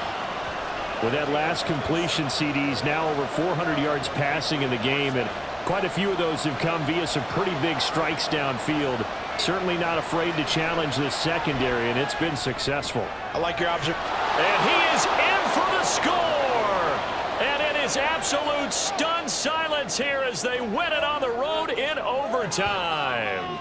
With that last completion, CD's now over 400 yards passing in the game, and quite a few of those have come via some pretty big strikes downfield. Certainly not afraid to challenge this secondary, and it's been successful. I like your observation. And he is in for the score! And it is absolute stunned silence here as they win it on the road in overtime.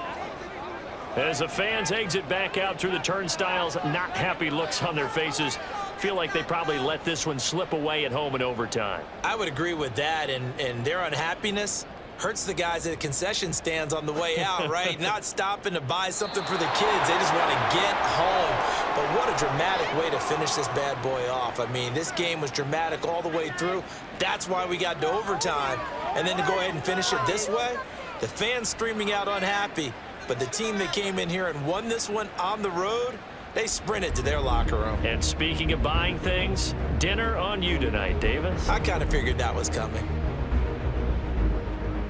As the fans exit back out through the turnstiles, not happy looks on their faces. Feel like they probably let this one slip away at home in overtime. I would agree with that, and their unhappiness hurts the guys at the concession stands on the way out, right? Not stopping to buy something for the kids. They just want to get home. But what a dramatic way to finish this bad boy off. I mean, this game was dramatic all the way through. That's why we got to overtime. And then to go ahead and finish it this way, the fans streaming out unhappy. But the team that came in here and won this one on the road, they sprinted to their locker room. And speaking of buying things, dinner on you tonight, Davis. I kind of figured that was coming.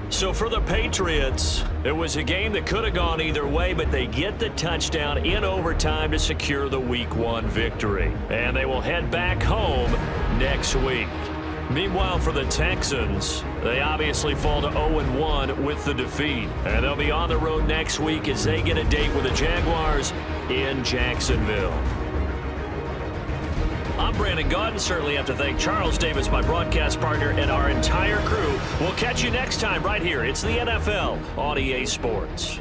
So for the Patriots, it was a game that could have gone either way, but they get the touchdown in overtime to secure the Week 1 victory. And they will head back home next week. Meanwhile, for the Texans, they obviously fall to 0-1 with the defeat. And they'll be on the road next week as they get a date with the Jaguars in Jacksonville. I'm Brandon Gaudin. Certainly have to thank Charles Davis, my broadcast partner, and our entire crew. We'll catch you next time right here. It's the NFL on EA Sports.